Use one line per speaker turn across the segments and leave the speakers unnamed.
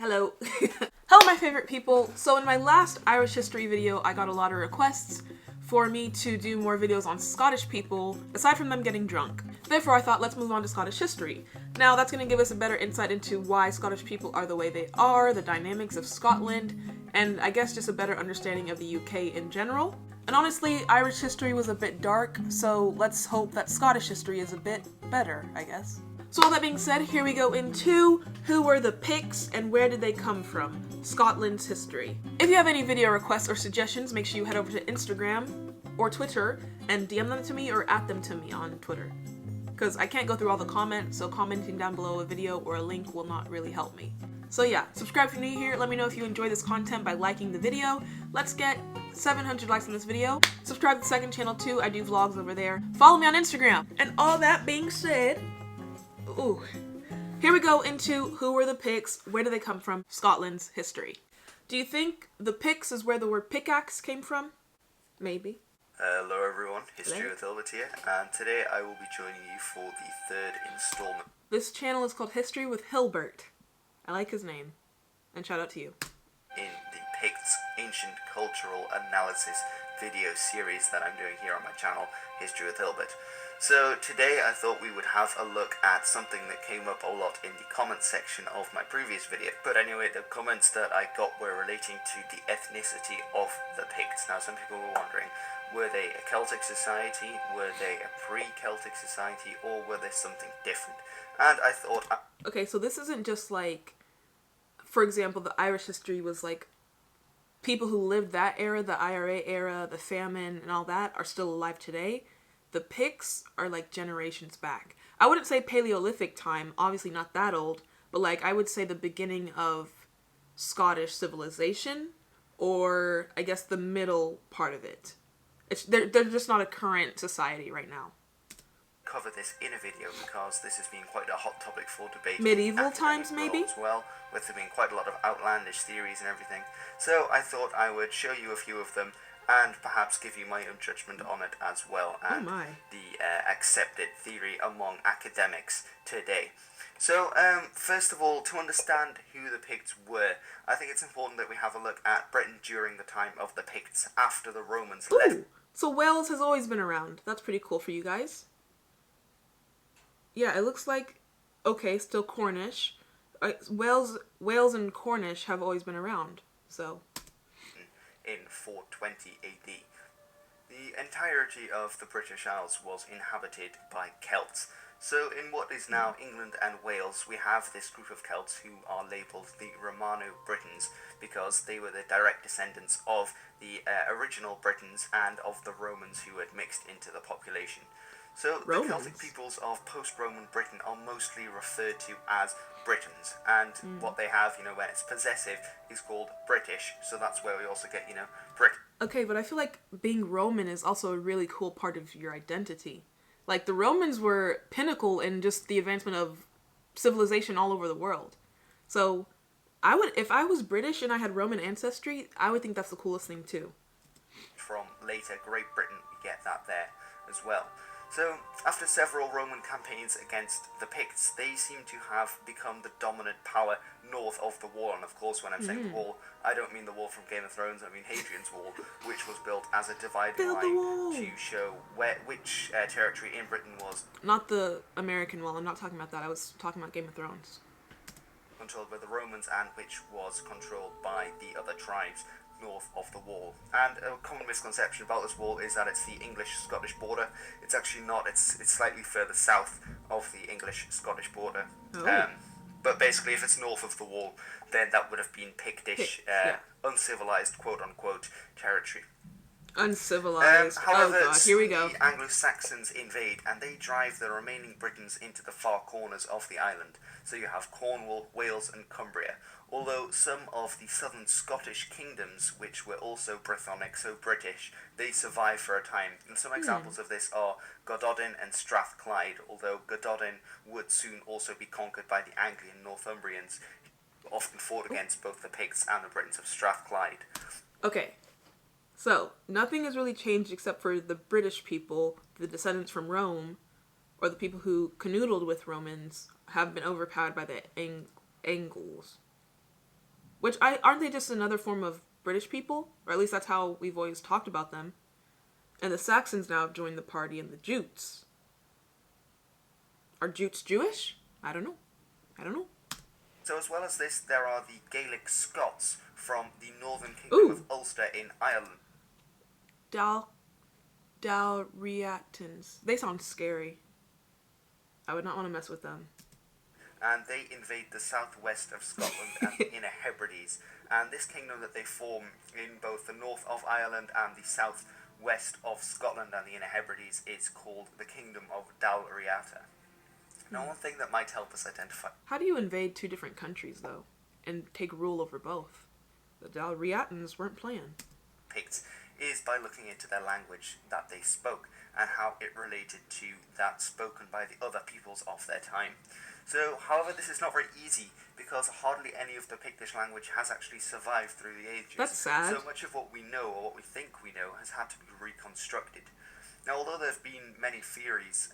Hello. Hello my favorite people. So in my last Irish history video, I got a lot of requests for me to do more videos on Scottish people, aside from them getting drunk. Therefore I thought let's move on to Scottish history. Now that's going to give us a better insight into why Scottish people are the way they are, the dynamics of Scotland, and I guess just a better understanding of the UK in general. And honestly, Irish history was a bit dark, so let's hope that Scottish history is a bit better, I guess. So all that being said, here we go into who were the Picts and where did they come from? Scotland's history. If you have any video requests or suggestions, make sure you head over to Instagram or Twitter and DM them to me or at them to me on Twitter. Because I can't go through all the comments, so commenting down below a video or a link will not really help me. So yeah, subscribe if you're new here. Let me know if you enjoy this content by liking the video. Let's get 700 likes on this video. Subscribe to the second channel too. I do vlogs over there. Follow me on Instagram. And all that being said, ooh, here we go into who were the Picts, where do they come from, Scotland's history. Do you think the Picts is where the word pickaxe came from? Maybe.
Hello everyone, History with Hilbert here, and today I will be joining you for the third installment.
This channel is called History with Hilbert. I like his name. And shout out to you.
In the Picts Ancient Cultural Analysis video series that I'm doing here on my channel, History with Hilbert. So today I thought we would have a look at something that came up a lot in the comments section of my previous video. But anyway, the comments that I got were relating to the ethnicity of the Picts. Now some people were wondering, were they a Celtic society, were they a pre-Celtic society, or were they something different? And I thought...
Okay, so this isn't just like, for example, the Irish history was like, people who lived that era, the IRA era, the famine and all that are still alive today. The Picts are like generations back. I wouldn't say Paleolithic time, obviously not that old, but like I would say the beginning of Scottish civilization, or I guess the middle part of it. They're just not a current society right now.
Cover this in a video because this has been quite a hot topic for debate.
Medieval times maybe?
As well, with there being quite a lot of outlandish theories and everything. So I thought I would show you a few of them and perhaps give you my own judgment on it as well, and the accepted theory among academics today. So, first of all, to understand who the Picts were, I think it's important that we have a look at Britain during the time of the Picts, after the Romans left.
So Wales has always been around. That's pretty cool for you guys. Yeah, it looks like, okay, still Cornish. Wales and Cornish have always been around, so...
In 420 AD. The entirety of the British Isles was inhabited by Celts. So in what is now England and Wales, we have this group of Celts who are labelled the Romano-Britons because they were the direct descendants of the original Britons and of the Romans who had mixed into the population. So the Celtic peoples of post-Roman Britain are mostly referred to as Britons, and what they have, you know, when it's possessive, is called British, so that's where we also get, you know, Brit.
Okay, but I feel like being Roman is also a really cool part of your identity. Like, the Romans were pinnacle in just the advancement of civilization all over the world. So, if I was British and I had Roman ancestry, I would think that's the coolest thing too.
From later Great Britain, we get that there as well. So, after several Roman campaigns against the Picts, they seem to have become the dominant power north of the wall. And of course, when I'm saying the wall, I don't mean the wall from Game of Thrones, I mean Hadrian's Wall, which was built as a dividing line to show which territory in Britain was...
Not the American wall, I'm not talking about that, I was talking about Game of Thrones.
...controlled by the Romans and which was controlled by the other tribes north of the wall. And a common misconception about this wall is that it's the English-Scottish border. It's actually not, it's slightly further south of the English-Scottish border. But basically, if it's north of the wall, then that would have been Pictish, uncivilized, quote-unquote, territory.
Uncivilized.
However,
oh God, here we go.
The Anglo-Saxons invade, and they drive the remaining Britons into the far corners of the island. So you have Cornwall, Wales, and Cumbria. Although some of the southern Scottish kingdoms, which were also Brythonic, so British, they survived for a time. And some examples of this are Gododin and Strathclyde, although Gododin would soon also be conquered by the Anglian Northumbrians, who often fought against both the Picts and the Britons of Strathclyde.
Okay. So, nothing has really changed except for the British people, the descendants from Rome, or the people who canoodled with Romans, have been overpowered by the Angles. Which, aren't they just another form of British people? Or at least that's how we've always talked about them. And the Saxons now have joined the party, and the Jutes. Are Jutes Jewish? I don't know.
So as well as this, there are the Gaelic Scots from the northern kingdom of Ulster in Ireland.
Dalriatans. They sound scary. I would not want to mess with them.
And they invade the southwest of Scotland and the Inner Hebrides. And this kingdom that they form in both the north of Ireland and the southwest of Scotland and the Inner Hebrides is called the Kingdom of Dalriata. Now, one thing that might help us identify...
How do you invade two different countries, though, and take rule over both? The Dalriatans weren't playing.
Picts is by looking into their language that they spoke and how it related to that spoken by the other peoples of their time. So, however, this is not very easy because hardly any of the Pictish language has actually survived through the ages.
That's sad.
So much of what we know, or what we think we know, has had to be reconstructed. Now, although there have been many theories,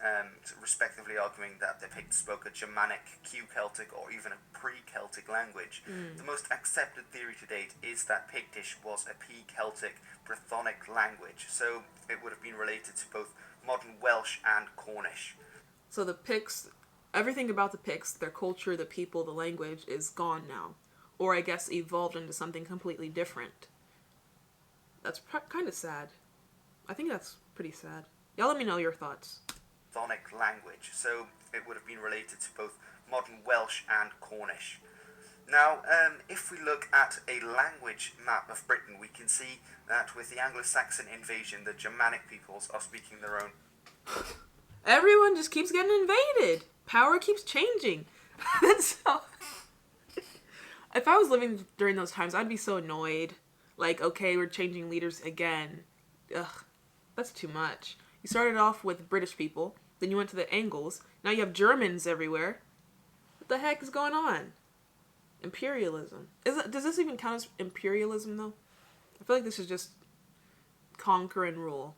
respectively arguing that the Picts spoke a Germanic, Q-Celtic, or even a pre-Celtic language, the most accepted theory to date is that Pictish was a P-Celtic Brythonic language, so it would have been related to both modern Welsh and Cornish.
So the Picts, everything about the Picts, their culture, the people, the language, is gone now. Or I guess evolved into something completely different. That's kind of sad. I think that's pretty sad. Y'all let me know your thoughts.
Brythonic language, so it would have been related to both modern Welsh and Cornish. Now, if we look at a language map of Britain, we can see that with the Anglo-Saxon invasion, the Germanic peoples are speaking their own.
Everyone just keeps getting invaded. Power keeps changing. That's so... If I was living during those times, I'd be so annoyed. Like, okay, we're changing leaders again. Ugh. That's too much. You started off with British people, then you went to the Angles, now you have Germans everywhere. What the heck is going on? Imperialism. Does this even count as imperialism, though? I feel like this is just conquer and rule.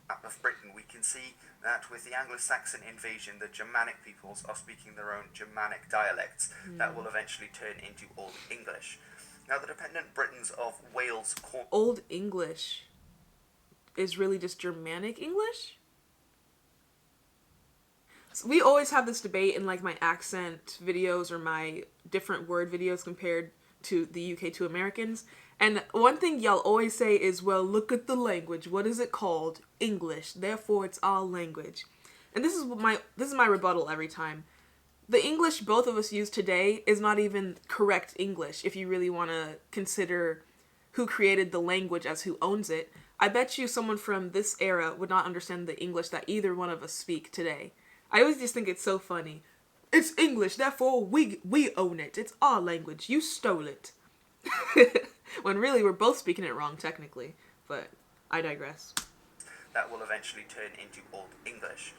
Of Britain, we can see that with the Anglo-Saxon invasion, the Germanic peoples are speaking their own Germanic dialects that will eventually turn into Old English. Now, the dependent Britons of Wales...
Old English is really just Germanic English? So we always have this debate in like my accent videos or my different word videos compared to the UK to Americans. And one thing y'all always say is, well, look at the language. What is it called? English. Therefore, it's all language. And this is my rebuttal every time. The English both of us use today is not even correct English if you really want to consider who created the language as who owns it. I bet you someone from this era would not understand the English that either one of us speak today. I always just think it's so funny. It's English, therefore we own it. It's our language. You stole it. When really we're both speaking it wrong technically. But I digress.
That will eventually turn into Old English.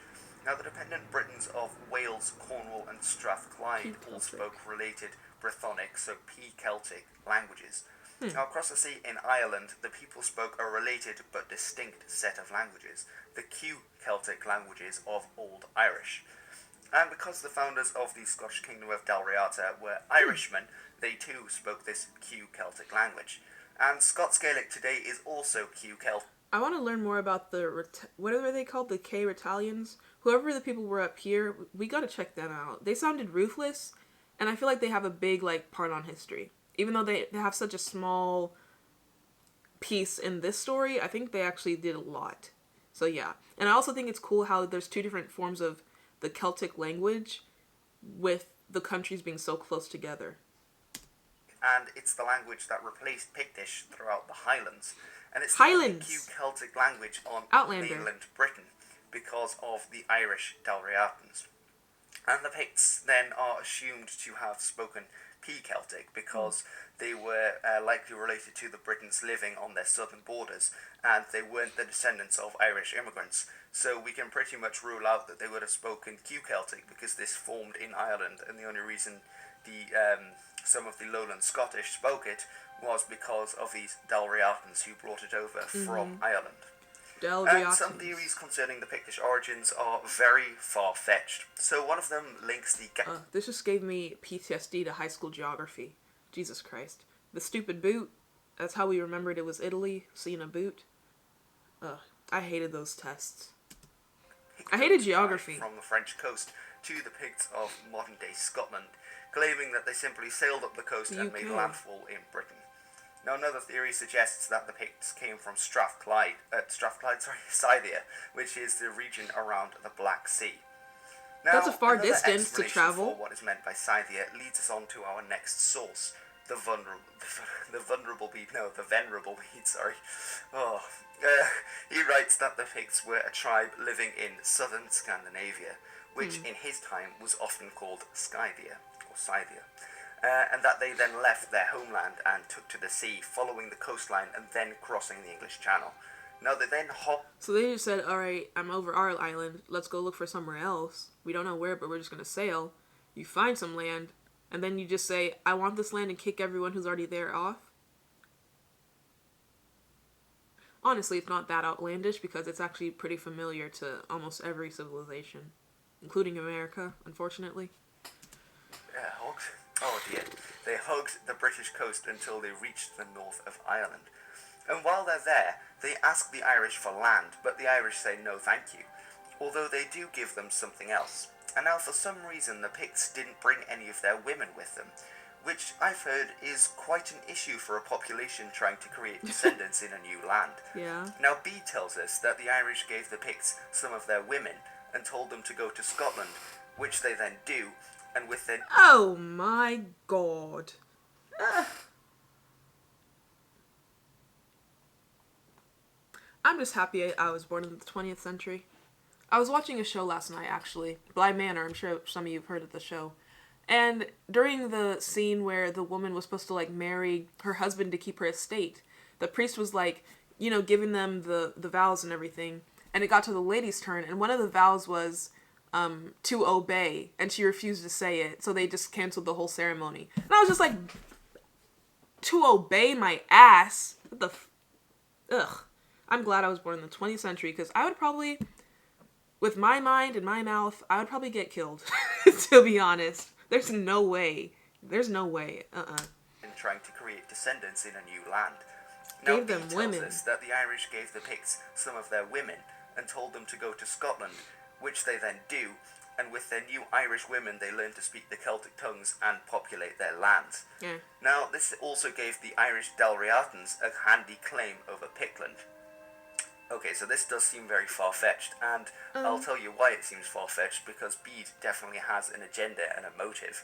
Now, the dependent Britons of Wales, Cornwall and Strathclyde all spoke related Brythonic, so P-Celtic languages. Now, across the sea in Ireland, the people spoke a related but distinct set of languages, the Q-Celtic languages of Old Irish. And because the founders of the Scottish Kingdom of Dalriata were Irishmen, they too spoke this Q-Celtic language. And Scots Gaelic today is also Q-Celtic.
I want to learn more about the, what are they called? The K-Ritalians? Whoever the people were up here, we gotta check them out. They sounded ruthless, and I feel like they have a big, like, part on history. Even though they have such a small piece in this story, I think they actually did a lot. So yeah. And I also think it's cool how there's two different forms of the Celtic language with the countries being so close together.
And it's the language that replaced Pictish throughout the Highlands. And it's
Highlands.
the Q-Celtic language on
Outlander.
mainland Britain because of the Irish Dalriatans. And the Picts then are assumed to have spoken P-Celtic because they were likely related to the Britons living on their southern borders, and they weren't the descendants of Irish immigrants. So we can pretty much rule out that they would have spoken Q-Celtic because this formed in Ireland, and the only reason some of the lowland Scottish spoke it was because of these Dalriatans who brought it over from Ireland. And some theories concerning the Pictish origins are very far-fetched. So one of them links the...
this just gave me PTSD to high school geography. Jesus Christ. The stupid boot. That's how we remembered it was Italy, seeing a boot. Ugh, I hated those tests. I hated geography.
From the French coast to the Picts of modern-day Scotland, claiming that they simply sailed up the coast and made landfall in Britain. Now, another theory suggests that the Picts came from Scythia, which is the region around the Black Sea. Now,
that's a far distance to travel.
For what is meant by Scythia leads us on to our next source, the Venerable Bede. Sorry. He writes that the Picts were a tribe living in southern Scandinavia, which in his time was often called Scythia, and that they then left their homeland and took to the sea, following the coastline and then crossing the English Channel. Now they then
So they just said, alright, I'm over our island, let's go look for somewhere else. We don't know where, but we're just going to sail. You find some land, and then you just say, I want this land, and kick everyone who's already there off. Honestly, it's not that outlandish because it's actually pretty familiar to almost every civilization, including America, unfortunately.
Yeah, oh dear. They hugged the British coast until they reached the north of Ireland. And while they're there, they ask the Irish for land, but the Irish say no thank you, although they do give them something else. And now for some reason the Picts didn't bring any of their women with them, which I've heard is quite an issue for a population trying to create descendants in a new land.
Yeah.
Now Bede tells us that the Irish gave the Picts some of their women and told them to go to Scotland, which they then do, and with their...
Oh my god. I'm just happy I was born in the 20th century. I was watching a show last night, actually. Bly Manor, I'm sure some of you have heard of the show. And during the scene where the woman was supposed to, like, marry her husband to keep her estate, the priest was, like, you know, giving them the vows and everything. And it got to the lady's turn, and one of the vows was to obey, and she refused to say it, so they just canceled the whole ceremony. And I was just like, to obey my ass? What the ugh. I'm glad I was born in the 20th century, because I would probably, with my mind and my mouth, I would probably get killed, to be honest. There's no way. There's no way.
And trying to create descendants in a new land.
Gave them women.
Tells us that the Irish gave the Picts some of their women and told them to go to Scotland, which they then do, and with their new Irish women they learn to speak the Celtic tongues and populate their lands.
Yeah.
Now, this also gave the Irish Dalriatans a handy claim over Pictland. Okay, so this does seem very far-fetched, and I'll tell you why it seems far-fetched, because Bede definitely has an agenda and a motive.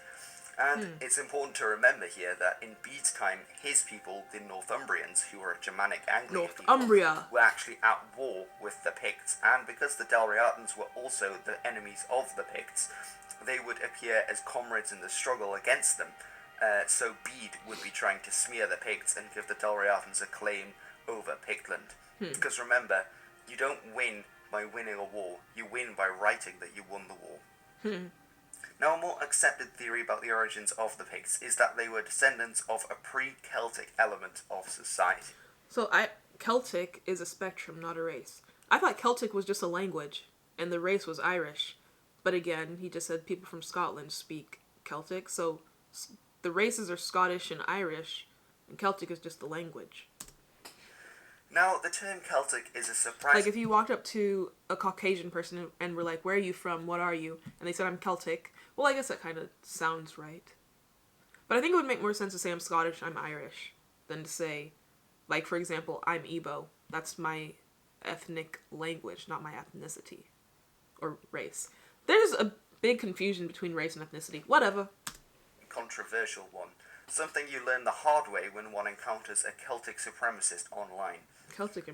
And it's important to remember here that in Bede's time, his people, the Northumbrians, who were a Germanic Anglian people, were actually at war with the Picts, and because the Dalriatans were also the enemies of the Picts, they would appear as comrades in the struggle against them. So Bede would be trying to smear the Picts and give the Dalriatans a claim over Pictland. Because remember, you don't win by winning a war, you win by writing that you won the war. Now, a more accepted theory about the origins of the Picts is that they were descendants of a pre-Celtic element of society.
So Celtic is a spectrum, not a race. I thought Celtic was just a language, and the race was Irish. But again, he just said people from Scotland speak Celtic, so the races are Scottish and Irish, and Celtic is just the language.
Now, the term Celtic is a surprise.
Like, if you walked up to a Caucasian person and were like, where are you from, what are you? And they said, I'm Celtic. Well, I guess that kind of sounds right. But I think it would make more sense to say I'm Scottish, I'm Irish, than to say, like, for example, I'm Igbo. That's my ethnic language, not my ethnicity. Or race. There's a big confusion between race and ethnicity. Whatever.
Controversial one. Something you learn the hard way when one encounters a Celtic supremacist online.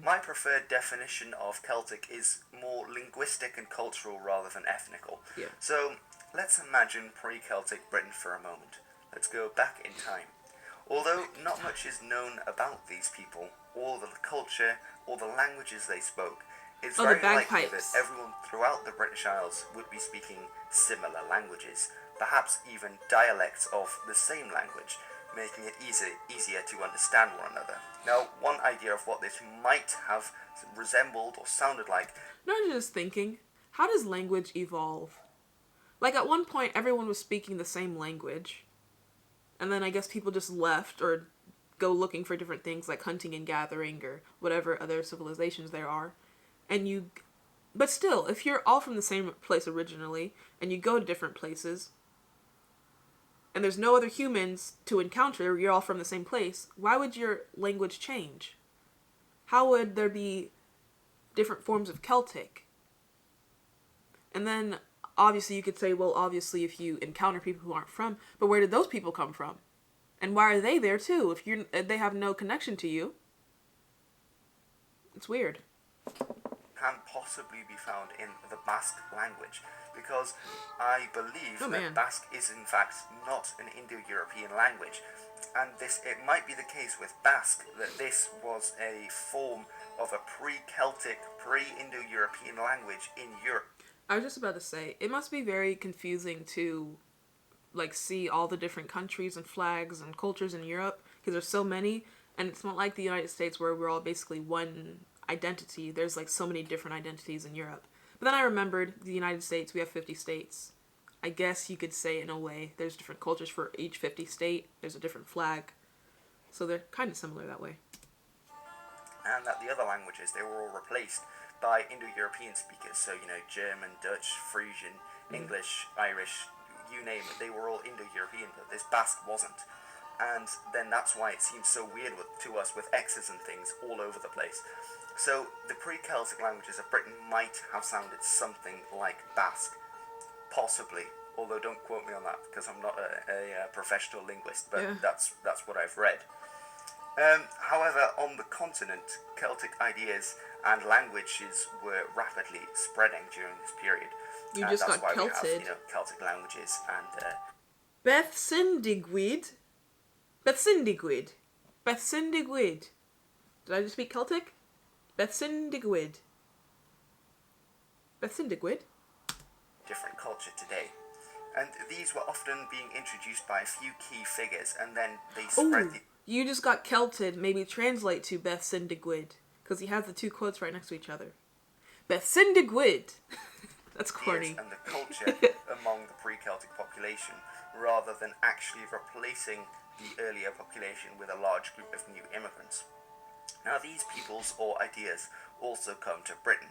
My preferred definition of Celtic is more linguistic and cultural rather than ethnical.
Yeah.
So, let's imagine pre-Celtic Britain for a moment. Let's go back in time. Although not much is known about these people, or the culture, or the languages they spoke, it's very likely that everyone throughout the British Isles would be speaking similar languages, perhaps even dialects of the same language, making it easier to understand one another. Now, one idea of what this might have resembled or sounded like...
No, I'm just thinking, how does language evolve? Like, at one point, everyone was speaking the same language, and then I guess people just left or go looking for different things like hunting and gathering or whatever other civilizations there are. But still, if you're all from the same place originally and you go to different places and there's no other humans to encounter, you're all from the same place, why would your language change? How would there be different forms of Celtic? And then obviously you could say, well, obviously if you encounter people who aren't from, but where did those people come from? And why are they there too if they have no connection to you? It's weird.
Can possibly be found in the Basque language, because I believe that Basque is in fact not an Indo-European language, and it might be the case with Basque that this was a form of a pre-Celtic, pre-Indo-European language in Europe.
I was just about to say, it must be very confusing to like see all the different countries and flags and cultures in Europe, because there's so many, and it's not like the United States where we're all basically one identity. There's like so many different identities in Europe. But then I remembered the United States, we have 50 states. I guess you could say in a way there's different cultures for each 50 state. There's a different flag. So they're kind of similar that way.
And that the other languages, they were all replaced by Indo-European speakers. So, German, Dutch, Frisian, English, Irish, you name it. They were all Indo-European, but this Basque wasn't. And then that's why it seems so weird to us with X's and things all over the place. So the pre-Celtic languages of Britain might have sounded something like Basque, possibly. Although don't quote me on that because I'm not a professional linguist, but that's what I've read. However, on the continent, Celtic ideas and languages were rapidly spreading during this period.
You just
that's
got
why
Celted.
we have, Celtic languages and.
Bethsindigwyd. Did I just speak Celtic? Bethsindigwyd.
Different culture today. And these were often being introduced by a few key figures, and then they spread
You just got Celted. Maybe translate to Bethsindigwyd, because he has the two quotes right next to each other. Bethsindigwyd. That's corny.
And the culture among the pre-Celtic population, rather than actually replacing the earlier population with a large group of new immigrants. Now these peoples or ideas also come to Britain.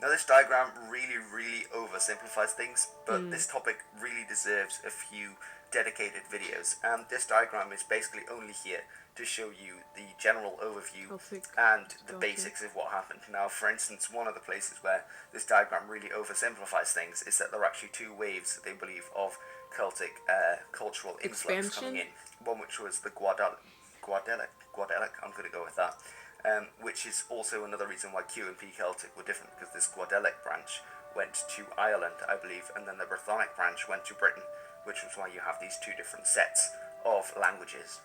Now this diagram really, really oversimplifies things, but this topic really deserves a few dedicated videos. And this diagram is basically only here to show you the general overview and the basics of what happened. Now, for instance, one of the places where this diagram really oversimplifies things is that there are actually two waves, they believe, of Celtic cultural influx coming in. One which was the Guadalec, I'm going to go with that, which is also another reason why Q and P Celtic were different, because this Guadalec branch went to Ireland, I believe, and then the Brythonic branch went to Britain, which was why you have these two different sets of languages.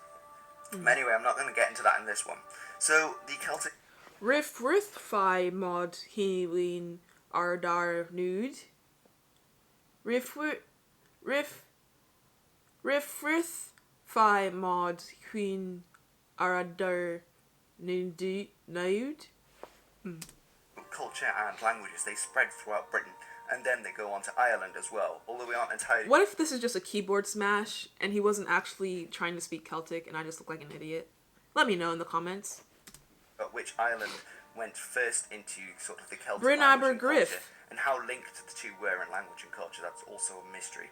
Anyway, I'm not going to get into that in this one. So, the Celtic...
Riff fi mod heelin ardar nude. Riff fi mod queen ardar nude.
Culture and languages, they spread throughout Britain, and then they go on to Ireland as well, although we aren't entirely...
What if this is just a keyboard smash, and he wasn't actually trying to speak Celtic, and I just look like an idiot? Let me know in the comments.
But which Ireland went first into sort of the Celtic
Bryn
language and
Abergriff.
culture, and how linked the two were in language and culture, that's also a mystery.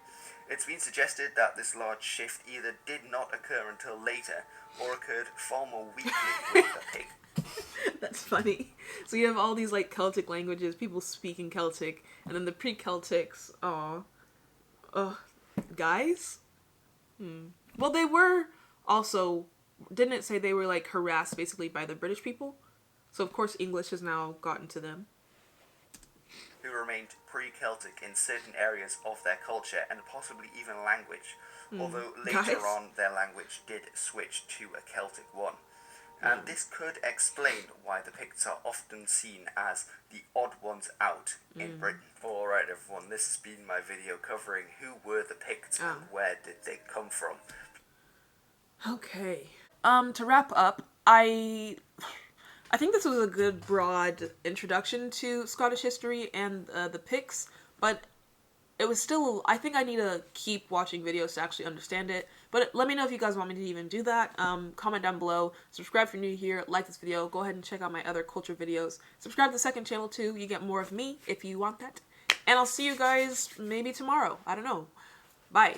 It's been suggested that this large shift either did not occur until later, or occurred far more weakly with the pig.
That's funny. So you have all these like Celtic languages, people speaking Celtic, and then the pre-Celtics, guys? Well, they were also, didn't it say they were like harassed basically by the British people? So of course English has now gotten to them.
Who remained pre-Celtic in certain areas of their culture and possibly even language, although later on their language did switch to a Celtic one. And this could explain why the Picts are often seen as the odd ones out in Britain. Alright everyone, this has been my video covering who were the Picts and where did they come from.
Okay. To wrap up, I think this was a good broad introduction to Scottish history and the Picts, but it was still, I think I need to keep watching videos to actually understand it. But let me know if you guys want me to even do that. Comment down below. Subscribe if you're new here. Like this video. Go ahead and check out my other culture videos. Subscribe to the second channel too. You get more of me if you want that. And I'll see you guys maybe tomorrow. I don't know. Bye.